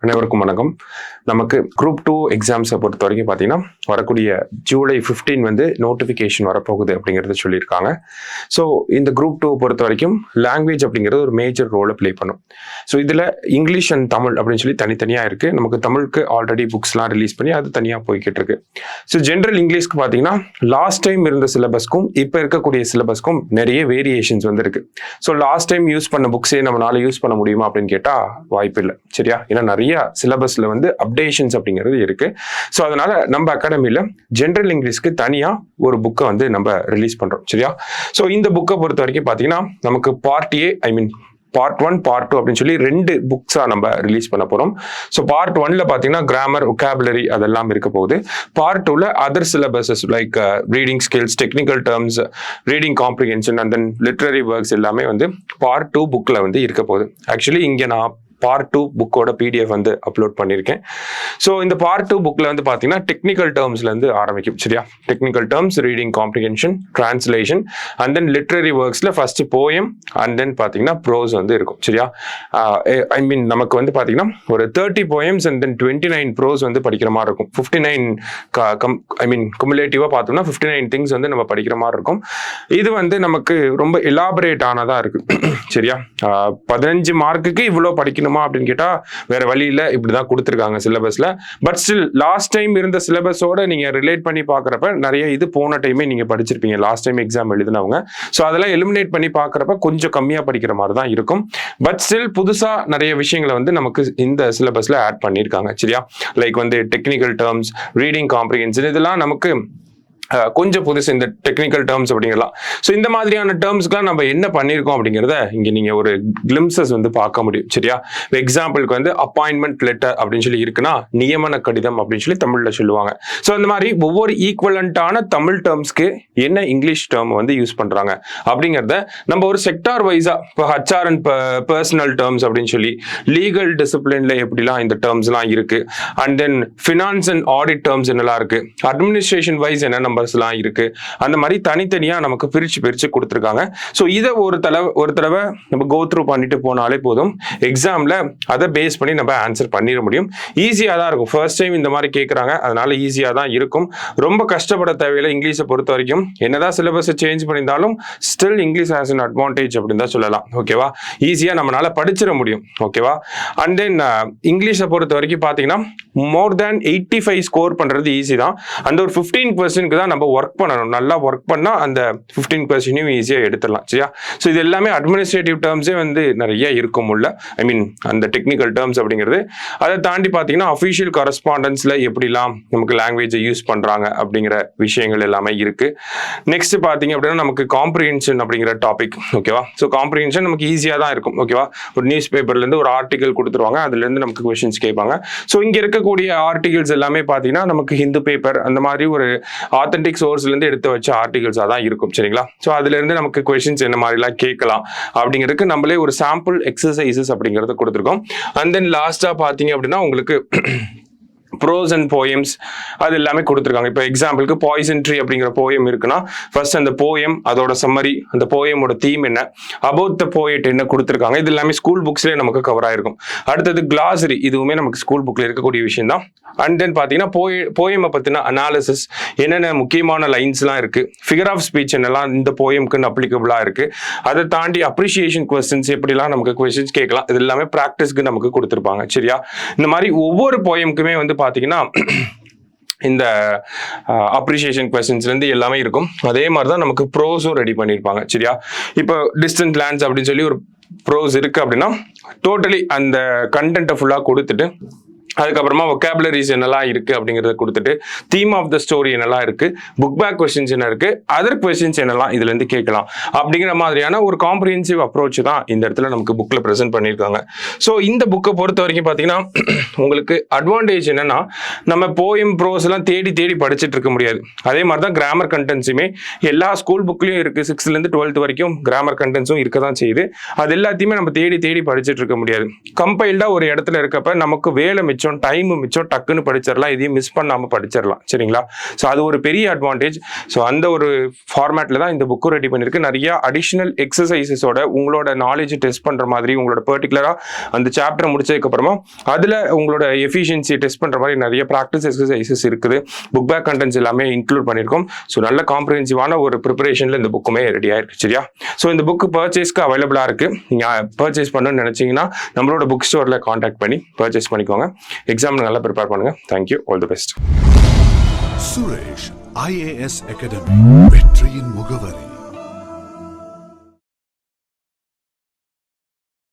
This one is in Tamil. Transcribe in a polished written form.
அனைவருக்கும் வணக்கம். நமக்கு குரூப் 2 எக்ஸாம்ஸை பொறுத்த வரைக்கும் பார்த்தீங்கன்னா வரக்கூடிய ஜூலை 15 வந்து நோட்டிஃபிகேஷன் வரப்போகுது அப்படிங்கிறத சொல்லியிருக்காங்க. ஸோ இந்த குரூப் 2 பொறுத்த வரைக்கும் லாங்குவேஜ் அப்படிங்கிறது ஒரு மேஜர் ரோலை ப்ளே பண்ணும். ஸோ இதில் இங்கிலீஷ் அண்ட் தமிழ் அப்படின்னு சொல்லி தனித்தனியாக இருக்குது. நமக்கு தமிழுக்கு ஆல்ரெடி புக்ஸ்லாம் ரிலீஸ் பண்ணி அது தனியாக போய்கிட்டு இருக்கு. ஸோ ஜென்ரல் இங்கிலீஷ்க்கு பார்த்தீங்கன்னா லாஸ்ட் டைம் இருந்த சிலபஸ்க்கும் இப்போ இருக்கக்கூடிய சிலபஸ்க்கும் நிறைய வேரியேஷன்ஸ் வந்து இருக்கு. ஸோ லாஸ்ட் டைம் யூஸ் பண்ண புக்ஸே நம்மளால யூஸ் பண்ண முடியுமா அப்படின்னு கேட்டால் வாய்ப்பு இல்லை. சரியா? ஏன்னா நிறைய சிலபஸ்ல வந்து அப்டேஷன்ஸ் அப்படிங்கிறது இருக்கு. ஸோ அதனால நம்ம அகாடமியில ஜென்ரல் இங்கிலீஷ்க்கு தனியா ஒரு புக்கை வந்து நம்ம ரிலீஸ் பண்றோம். சரியா? ஸோ இந்த புக்கை பொறுத்த வரைக்கும் பார்த்தீங்கன்னா நமக்கு பார்ட் ஏ பார்ட் 1 பார்ட் 2 அப்படின்னு சொல்லி 2 புக்ஸா நம்ம ரிலீஸ் பண்ண போறோம். ஸோ பார்ட் 1ல பார்த்தீங்கன்னா கிராமர், ஒகாபுலரி அதெல்லாம் இருக்க போகுது. பார்ட் 2ல other syllabuses like reading skills, technical terms, reading comprehension and then literary works எல்லாமே வந்து பார்ட் 2 புக்ல வந்து இருக்க போகுது. ஆக்சுவலி இங்க நான் பார்ட் 2 புக்கோட PDF வந்து அப்லோட் பண்ணியிருக்கேன். ஸோ இந்த பார்ட் 2 புக்கில் வந்து பார்த்தீங்கன்னா டெக்னிக்கல் டேர்ம்ஸ்லேருந்து ஆரம்பிக்கும். சரியா? Technical terms, reading comprehension, translation and then literary ஒர்க்ஸில் ஃபர்ஸ்ட் போயம் அண்ட் தென் பார்த்தீங்கன்னா ப்ரோஸ் வந்து இருக்கும். சரியா? நமக்கு வந்து பார்த்தீங்கன்னா ஒரு 30 போயம்ஸ் அண்ட் தென் 29 ப்ரோஸ் வந்து படிக்கிற மாதிரி இருக்கும். 59 குமுலேட்டிவாக பார்த்தோம்னா 59 திங்ஸ் வந்து நம்ம படிக்கிற மாதிரி இருக்கும். இது வந்து நமக்கு ரொம்ப எலாபரேட் ஆனதாக இருக்கு. சரியா? 15 மார்க்குக்கு இவ்வளோ படிக்கணும் அப்படின்னு கேட்டா வேற வழியில இப்படிதான் கொடுத்துருக்காங்க சிலபஸ்ல. பட் ஸ்டில் லாஸ்ட் டைம் இருந்த சிலபஸோட நீங்க ரிலேட் பண்ணி பாக்குறப்ப நிறைய இது போன டைமே நீங்க படிச்சிருப்பீங்க, லாஸ்ட் டைம் எக்ஸாம் எழுதினவங்க. ஸோ அதெல்லாம் எலிமினேட் பண்ணி பாக்குறப்ப கொஞ்சம் கம்மியா படிக்கிற மாதிரி தான் இருக்கும். பட் ஸ்டில் புதுசா நிறைய விஷயங்களை வந்து நமக்கு இந்த சிலபஸ்ல ஆட் பண்ணியிருக்காங்க. சரியா? லைக் வந்து டெக்னிக்கல் டேர்ம்ஸ், ரீடிங் காம்ப்ரிஹென்ஷன் இதெல்லாம் நமக்கு கொஞ்சம் புதுசு, இந்த டெக்னிக்கல் டேர்ம்ஸ் அப்படிங்கலாம். ஸோ இந்த மாதிரியான டேர்ம்ஸ்க்குலாம் நம்ம என்ன பண்ணியிருக்கோம் அப்படிங்கிறத இங்கே நீங்கள் ஒரு கிளிம்சஸ் வந்து பார்க்க முடியும். சரியா? எக்ஸாம்பிளுக்கு வந்து அப்பாயின்மெண்ட் லெட்டர் அப்படின்னு சொல்லி இருக்குன்னா நியமன கடிதம் அப்படின்னு சொல்லி தமிழில் சொல்லுவாங்க. ஸோ அந்த மாதிரி ஒவ்வொரு ஈக்குவலண்டான தமிழ் டேர்ம்ஸ்க்கு என்ன இங்கிலீஷ் டேர்ம் வந்து யூஸ் பண்ணுறாங்க அப்படிங்கிறத நம்ம ஒரு செக்டார் வைஸாக இப்போ HR அண்ட் பர்சனல் டேர்ம்ஸ் அப்படின்னு சொல்லி லீகல் டிசிப்ளின்ல எப்படிலாம் இந்த டேர்ம்ஸ்லாம் இருக்கு, and then finance and audit terms என்னெல்லாம் இருக்கு, அட்மினிஸ்ட்ரேஷன் வைஸ் என்ன நம்பர்ஸ்லாம் இருக்கு, அந்த மாதிரி தனித்தனியா நமக்கு பிரிச்சு கொடுத்துருக்காங்க. ஸோ இதை ஒரு தடவை நம்ம கோ த்ரூ பண்ணிட்டு போனாலே போதும், எக்ஸாம்ல அதை பேஸ் பண்ணி நம்ம ஆன்சர் பண்ணிட முடியும். ஈஸியாக தான் இருக்கும். ஃபர்ஸ்ட் டைம் இந்த மாதிரி கேட்குறாங்க, அதனால ஈஸியாக தான் இருக்கும். ரொம்ப கஷ்டப்பட தேவையில்லை. இங்கிலீஷை பொறுத்த வரைக்கும் என்னதான் சிலபஸை சேஞ்ச் பண்ணியிருந்தாலும் still English has an advantage அப்படின்னு தான் சொல்லலாம். ஓகேவா? ஈஸியாக நம்மளால படிச்சிட முடியும். ஓகேவா? அண்ட் தென் இங்கிலீஷை பொறுத்த வரைக்கும் பார்த்தீங்கன்னா மோர் தேன் 85 ஸ்கோர் பண்றது ஈஸி தான். அந்த ஒரு 15% தான் நம்ம ஒர்க் பண்ணணும். நல்லா ஒர்க் பண்ணா அந்த 15% ஈஸியாக எடுத்துடலாம். சரியா? ஸோ இது எல்லாமே அட்மினிஸ்ட்ரேட்டிவ் டேர்ம்ஸே வந்து நிறைய இருக்கும் உள்ள. அந்த டெக்னிக்கல் டேர்ம்ஸ் அப்படிங்கிறது. அதை தாண்டி பார்த்தீங்கன்னா அஃபிஷியல் கரஸ்பாண்டன்ஸ்ல எப்படிலாம் நமக்கு லாங்குவேஜை யூஸ் பண்றாங்க அப்படிங்கிற விஷயங்கள் எல்லாமே இருக்கு. நெக்ஸ்ட் பார்த்தீங்க அப்படின்னா நமக்கு காம்ப்ரிஹென்ஷன் அப்படிங்கிற டாபிக். ஓகேவா? ஸோ காம்ப்ரிஹென்ஷன் நமக்கு ஈஸியாக தான் இருக்கும். ஓகேவா? ஒரு நியூஸ் பேப்பர்லேருந்து ஒரு ஆர்டிகல் கொடுத்துருவாங்க, அதுலேருந்து நமக்கு கொஸ்டின்ஸ் கேட்பாங்க. ஸோ இங்கே இருக்கக்கூடிய ஆர்டிகல்ஸ் எல்லாமே பார்த்தீங்கன்னா நமக்கு ஹிந்து பேப்பர் அந்த மாதிரி ஒரு ஆத்தென்டிக் சோர்ஸ்ல இருந்து எடுத்து வச்ச ஆர்டிகல்ஸா தான் இருக்கும். சரிங்களா? ஸோ அதுல இருந்து நமக்கு கொஸ்டின்ஸ் என்ன மாதிரிலாம் கேட்கலாம் அப்படிங்கிறதுக்கு நம்மளே ஒரு சாம்பிள் எக்ஸசைசஸ் அப்படிங்கறத கொடுத்துருக்கோம். அண்ட் தென் லாஸ்டா பாத்தீங்க அப்படின்னா உங்களுக்கு ப்ரோஸ் அண்ட் போயம்ஸ் அது எல்லாமே கொடுத்துருக்காங்க. இப்போ எக்ஸாம்பிளுக்கு பாய்சன் ட்ரீ அப்படிங்கிற போயம் இருக்குன்னா ஃபர்ஸ்ட் அந்த போயம், அதோட சம்மரி, அந்த போயமோட தீம் என்ன, அபவுட் த போயட் என்ன கொடுத்துருக்காங்க. இது எல்லாமே ஸ்கூல் புக்ஸ்லேயே நமக்கு கவர் ஆயிருக்கும். அடுத்தது கிளாசரி, இதுவுமே நமக்கு ஸ்கூல் புக்ல இருக்கக்கூடிய விஷயம் தான். அண்ட் தென் பார்த்தீங்கன்னா போயமை பற்றின அனாலிசிஸ், என்னென்ன முக்கியமான லைன்ஸ்லாம் இருக்கு, ஃபிகர் ஆஃப் ஸ்பீச் என்னெல்லாம் இந்த போயம்க்குன்னு அப்ளிகபிளா இருக்கு, அதை தாண்டி அப்ரிசியேஷன் கொஸ்டின்ஸ் எப்படிலாம் நமக்கு கொஸ்டின்ஸ் கேட்கலாம், இது எல்லாமே ப்ராக்டிஸ்க்கு நமக்கு கொடுத்துருப்பாங்க. சரியா? இந்த மாதிரி ஒவ்வொரு போயமுக்குமே வந்து பார்த்தீங்கன்னா இந்த அப்ரிசியேஷன் கொஸ்டின்ஸ்ல இருந்து எல்லாமே இருக்கும். அதே மாதிரி தான் நமக்கு ப்ரோஸும் ரெடி பண்ணியிருப்பாங்க. சரியா? இப்போ டிஸ்டன்ட் லேண்ட்ஸ் அப்படின்னு சொல்லி ஒரு ப்ரோஸ் இருக்கு அப்படின்னா டோட்டலி அந்த கண்டென்ட்டை ஃபுல்லாக கொடுத்துட்டு அதுக்கப்புறமா ஒகாபுலரிஸ் என்னெல்லாம் இருக்கு அப்படிங்கிறத கொடுத்துட்டு தீம் ஆஃப் த ஸ்டோரி என்னெல்லாம் இருக்கு, புக் பேக் கொஸ்டின்ஸ் என்ன இருக்கு, அதர் கொஸ்டின்ஸ் என்னெல்லாம் இதுல இருந்து கேட்கலாம் அப்படிங்கிற மாதிரியான ஒரு காம்ப்ரிஹென்சிவ் அப்ரோச் தான் இந்த இடத்துல நமக்கு புக்ல ப்ரெசென்ட் பண்ணியிருக்காங்க. ஸோ இந்த புக்கை பொறுத்த வரைக்கும் பார்த்தீங்கன்னா உங்களுக்கு அட்வான்டேஜ் என்னன்னா நம்ம போயம் ப்ரோஸ் எல்லாம் தேடி படிச்சுட்டு இருக்க முடியாது. அதே மாதிரி தான் கிராமர் கண்டென்ட்ஸுமே எல்லா ஸ்கூல் புக்லயும் இருக்கு. 6th ல இருந்து 12th வரைக்கும் கிராமர் கண்டென்ட்ஸும் இருக்க தான் செய்யுது. அது எல்லாத்தையுமே நம்ம தேடி படிச்சுட்டு இருக்க முடியாது. கம்பைல்டா ஒரு இடத்துல இருக்கப்ப நமக்கு வேலை மிச்சம் மிச்சம், டைம் மிச்சம், டக்குன்னு படிச்சிடலாம், எதையும் மிஸ் பண்ணாமல் படிச்சிடலாம். சரிங்களா? ஸோ அது ஒரு பெரிய அட்வான்டேஜ். ஸோ அந்த ஒரு ஃபார்மேட்டில் தான் இந்த புக்கும் ரெடி பண்ணியிருக்கு. நிறைய அடிஷ்னல் எக்ஸசைசஸோட உங்களோட நாலேஜ் டெஸ்ட் பண்ணுற மாதிரி, உங்களோட பர்டிகுலராக அந்த சாப்டர் முடிச்சதுக்கப்புறமா அதில் உங்களோட எஃபிஷியன்சி டெஸ்ட் பண்ணுற மாதிரி நிறைய ப்ராக்டிஸ் எக்ஸசைசஸ் இருக்குது. புக் பேக் கண்டென்ட்ஸ் எல்லாமே இன்க்ளூட் பண்ணியிருக்கோம். ஸோ நல்ல காம்ப்ரிஹென்சிவான ஒரு ப்ரிப்பரேஷனில் இந்த புக்குமே ரெடி ஆயிருக்கு. சரியா? ஸோ இந்த புக்கு பர்ச்சேஸ்க்கு அவைலபிளாக இருக்குது. நீங்கள் பர்ச்சேஸ் பண்ணணும்னு நினச்சிங்கன்னா நம்மளோட புக் ஸ்டோரில் காண்டாக்ட் பண்ணி பர்ச்சேஸ் பண்ணிக்கோங்க. எக்ஸாம் நல்லா ப்ரிப்பேர் பண்ணுங்கள். Thank you. All the best. Suresh IAS academy, வெற்றியின் முகவரி.